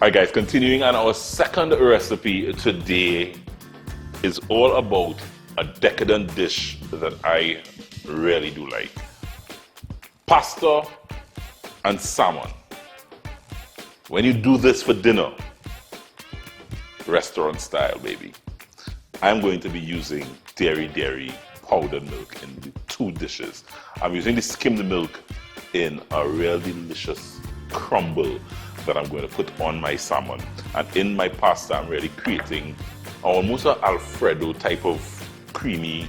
Alright guys, continuing on our second recipe today is all about a decadent dish that I really do like. Pasta and salmon. When you do this for dinner, restaurant style baby, I'm going to be using dairy powdered milk in the two dishes. I'm using the skimmed milk in a real delicious crumble that I'm going to put on my salmon. And in my pasta, I'm really creating almost an Alfredo type of creamy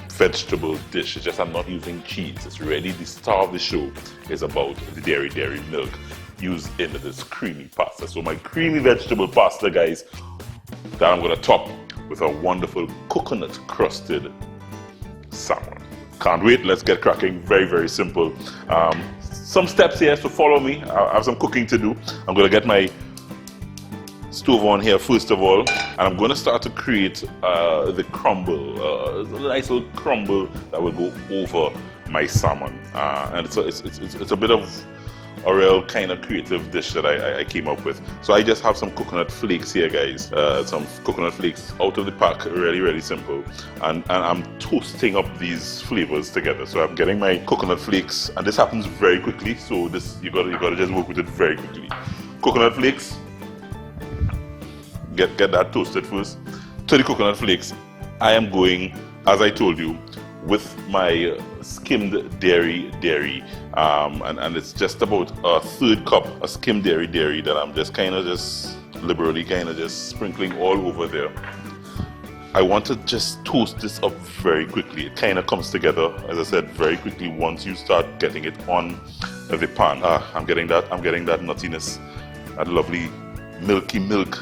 vegetable dish. It's just I'm not using cheese. It's really the star of the show is about the dairy milk used in this creamy pasta. So my creamy vegetable pasta, guys, that I'm going to top with a wonderful coconut crusted salmon. Can't wait. Let's get cracking. Very simple. Some steps here, so follow me. I have some cooking to do. I'm going to get my stove on here first of all, and I'm going to start to create the crumble, a nice little crumble that will go over my salmon. And it's a bit of a real kind of creative dish that I came up with. So I just have some coconut flakes here, guys. Some coconut flakes out of the pack, really simple. And I'm toasting up these flavors together. So I'm getting my coconut flakes, and this happens very quickly. So this you gotta just work with it very quickly. Coconut flakes. Get that toasted first. To the coconut flakes, I am going, as I told you, with my skimmed dairy, and it's just about a third cup of skimmed dairy that I'm just liberally sprinkling all over there. I want to just toast this up very quickly. It kind of comes together, as I said, very quickly once you start getting it on the pan. I'm getting that nuttiness, that lovely milky milk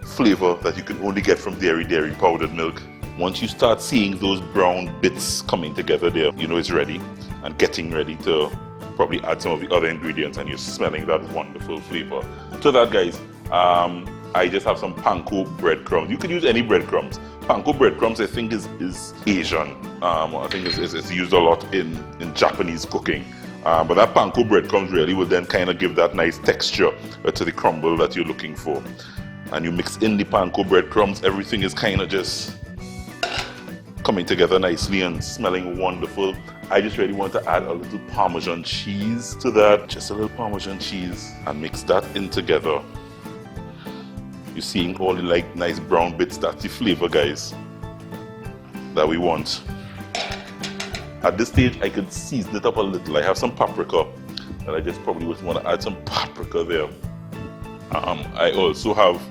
flavor that you can only get from dairy powdered milk. Once you start seeing those brown bits coming together there, you know it's ready and getting ready to probably add some of the other ingredients, and you're smelling that wonderful flavor. To that, guys, I just have some Panko breadcrumbs. You can use any breadcrumbs. Panko breadcrumbs, I think, is Asian. I think it's used a lot in Japanese cooking. But that Panko breadcrumbs really will then kind of give that nice texture to the crumble that you're looking for. And you mix in the Panko breadcrumbs, everything is kind of just coming together nicely and smelling wonderful. I just really want to add a little Parmesan cheese to that, just a little Parmesan cheese, and mix that in together. You're seeing all the nice brown bits. That's the flavor, guys, that we want. At this stage, I could season it up a little. I have some paprika, and I just probably would want to add some paprika there. I also have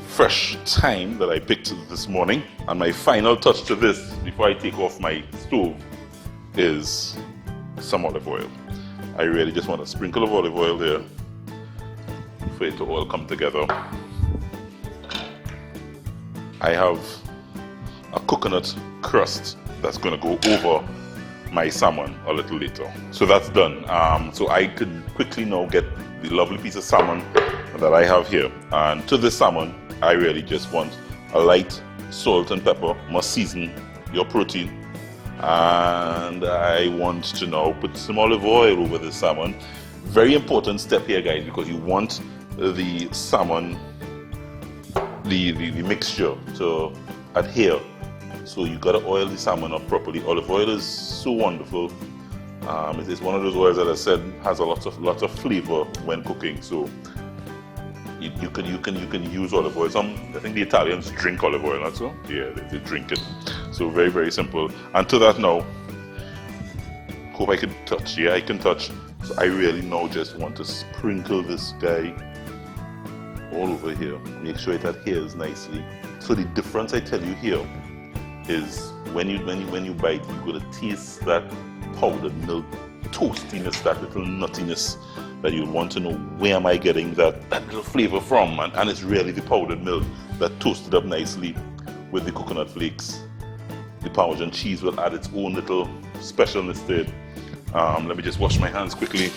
fresh thyme that I picked this morning, and my final touch to this before I take off my stove is some olive oil. I really just want a sprinkle of olive oil there for it to all come together. I have a coconut crust that's going to go over my salmon a little later. So that's done. So I could quickly now get the lovely piece of salmon that I have here, and to this salmon I really just want a light salt and pepper. Must season your protein. And I want to now put some olive oil over the salmon. Very important step here, guys, because you want the salmon, the mixture to adhere. So you gotta oil the salmon up properly. Olive oil is so wonderful. It is one of those oils that I said has a lot of flavor when cooking. So you can use olive oil. I think the Italians drink olive oil, not so? Yeah, they drink it. So very simple. And to that now, hope I can touch. Yeah, I can touch. So I really now just want to sprinkle this guy all over here. Make sure it adheres nicely. So the difference I tell you here is when you bite, you're gonna taste that powdered milk toastiness, that little nuttiness that you'll want to know, where am I getting that little flavor from? And it's really the powdered milk that toasted up nicely with the coconut flakes. The Parmesan cheese will add its own little specialness to it. Let me just wash my hands quickly.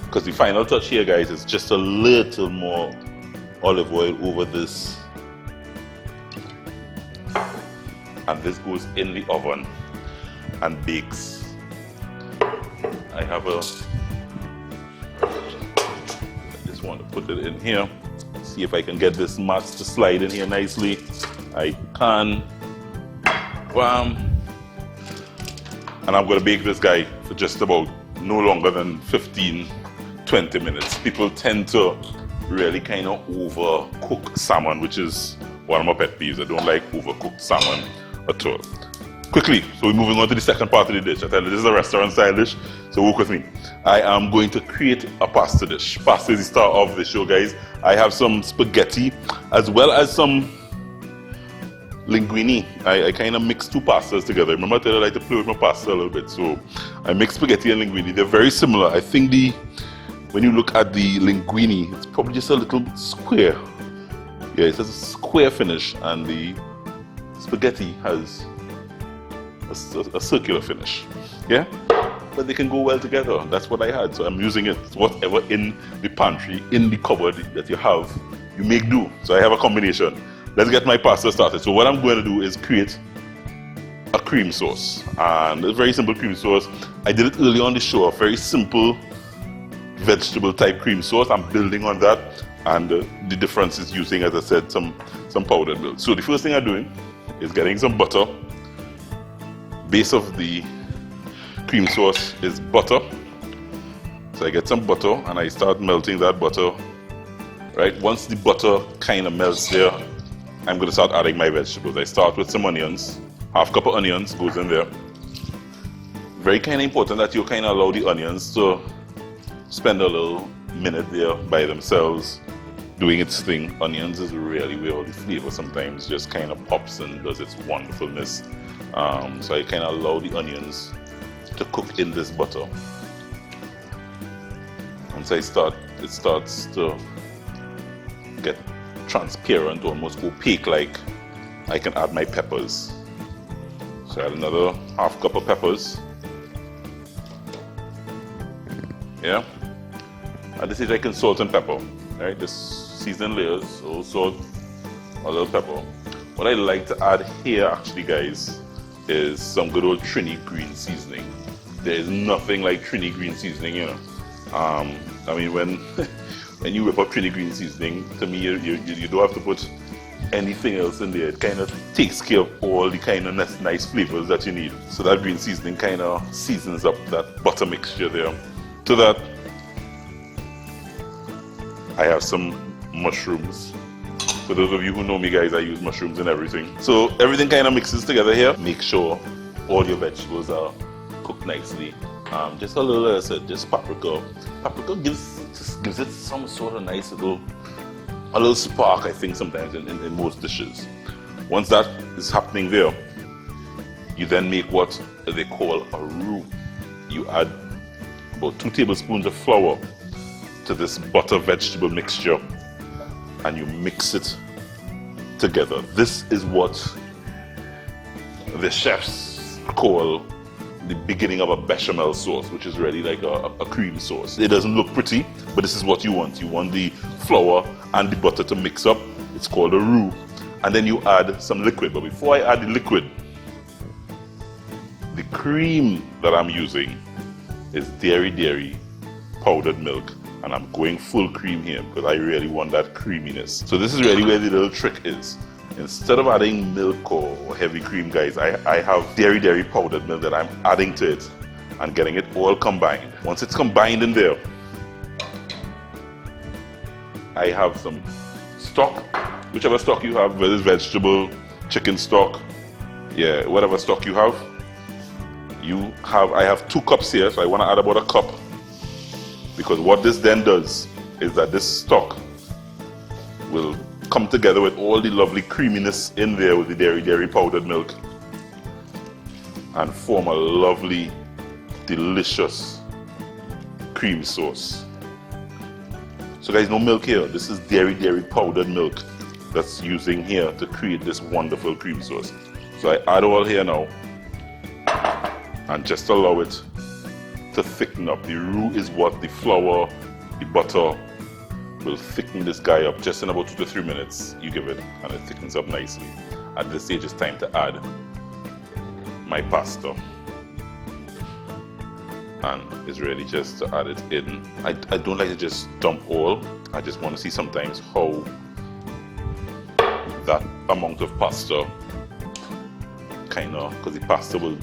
Because the final touch here, guys, is just a little more olive oil over this. And this goes in the oven and bakes I have a, I just want to put it in here. See if I can get this mass to slide in here nicely. I can. Bam. And I'm going to bake this guy for just about no longer than 15-20 minutes. People tend to really kind of overcook salmon, which is one of my pet peeves. I don't like overcooked salmon at all. Quickly, so we're moving on to the second part of the dish. I tell you, this is a restaurant style dish, so work with me. I am going to create a pasta dish. Pasta is the star of the show, guys. I have some spaghetti as well as some linguine. I kind of mix two pastas together. Remember I told you I like to play with my pasta a little bit, so I mix spaghetti and linguine. They're very similar. I think when you look at the linguine, it's probably just a little square. Yeah, it has a square finish, and the spaghetti has a circular finish. Yeah, but they can go well together. That's what I had, so I'm using it. Whatever in the pantry, in the cupboard that you have, you make do. So I have a combination. Let's get my pasta started. So what I'm going to do is create a cream sauce, and a very simple cream sauce. I did it early on the show, a very simple vegetable type cream sauce. I'm building on that, and the difference is using, as I said, some powdered milk. So the first thing I'm doing is getting some butter. Base of the cream sauce is butter. So I get some butter and I start melting that butter. Right, once the butter kind of melts there, I'm going to start adding my vegetables. I start with some onions. Half cup of onions goes in there. Very kind of important that you kind of allow the onions to spend a little minute there by themselves doing its thing. Onions is really where all the flavor sometimes just kind of pops and does its wonderfulness. So I kind of allow the onions to cook in this butter. Once it starts to get transparent, almost opaque like, I can add my peppers. So I add another half cup of peppers. Yeah. At this stage I can salt and pepper. Right, just season layers, so salt, a little pepper. What I like to add here actually, guys, is some good old Trini green seasoning. There is nothing like Trini green seasoning, you know. I mean, when you whip up Trini green seasoning, to me, you don't have to put anything else in there. It kind of takes care of all the kind of nice flavors that you need. So that green seasoning kind of seasons up that butter mixture there. To that, I have some mushrooms. For those of you who know me, guys, I use mushrooms in everything. So everything kind of mixes together here. Make sure all your vegetables are cooked nicely. Just a little, as I said, just paprika. Paprika gives it some sort of nice a little spark, I think, sometimes in most dishes. Once that is happening there, you then make what they call a roux. You add about 2 tablespoons of flour to this butter vegetable mixture, and you mix it together. This is what the chefs call the beginning of a bechamel sauce, which is really like a cream sauce. It doesn't look pretty, but this is what you want. You want the flour and the butter to mix up. It's called a roux. And then you add some liquid. But before I add the liquid, the cream that I'm using is dairy powdered milk. And I'm going full cream here because I really want that creaminess. So this is really where the little trick is. Instead of adding milk or heavy cream, guys, I have dairy powdered milk that I'm adding to it and getting it all combined. Once it's combined in there, I have some stock, whichever stock you have, whether it's vegetable, chicken stock, yeah, whatever stock you have. I have 2 cups here, so I want to add about a cup. Because what this then does is that this stock will come together with all the lovely creaminess in there with the dairy powdered milk and form a lovely, delicious cream sauce. So guys, no milk here. This is dairy powdered milk that's using here to create this wonderful cream sauce. So I add all here now and just allow it to thicken up. The roux is what the flour, the butter will thicken this guy up. Just in about 2 to 3 minutes you give it and it thickens up nicely. At this stage it's time to add my pasta. and it's really just to add it in. I don't like to just dump all. I just want to see sometimes how that amount of pasta kind of, because the pasta will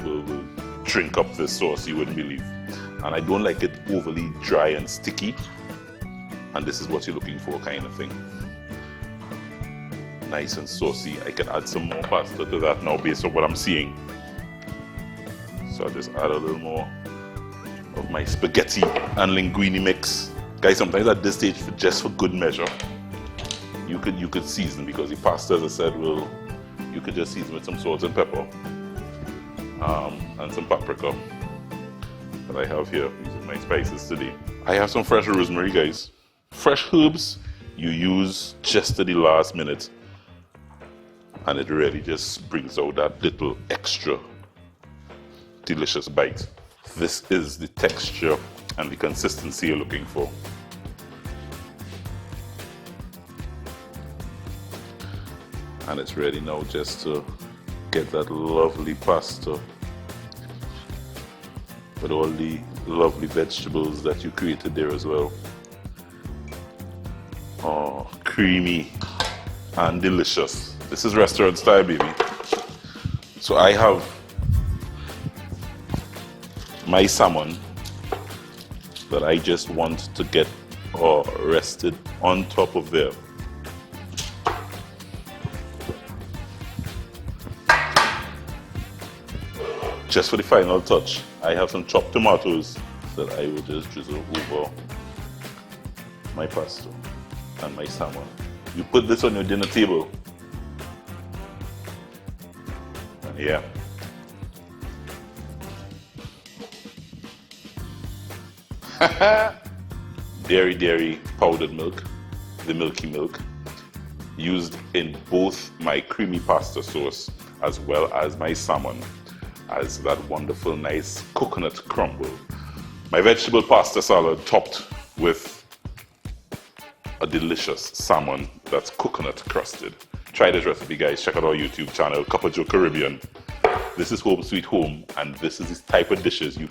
drink up the sauce, you wouldn't believe. And I don't like it overly dry and sticky, and this is what you're looking for, kind of thing. Nice and saucy. I can add some more pasta to that now based on what I'm seeing. So I'll just add a little more of my spaghetti and linguine mix. Guys, sometimes at this stage, just for good measure, you could season, because the pasta, as I said, you could just season with some salt and pepper and some paprika that I have here using my spices today. I have some fresh rosemary, guys. Fresh herbs you use just at the last minute, and it really just brings out that little extra delicious bite. This is the texture and the consistency you're looking for. And it's ready now just to get that lovely pasta with all the lovely vegetables that you created there as well. Oh, creamy and delicious. This is restaurant style, baby. So I have my salmon that I just want to get rested on top of there. Just for the final touch, I have some chopped tomatoes that I will just drizzle over my pasta and my salmon. You put this on your dinner table, and yeah. Dairy powdered milk, the milky milk, used in both my creamy pasta sauce as well as my salmon, as that wonderful nice coconut crumble. My vegetable pasta salad topped with a delicious salmon that's coconut crusted. Try this recipe, guys. Check out our YouTube channel, Couple Joe Caribbean. This is Home Sweet Home, and this is the type of dishes you could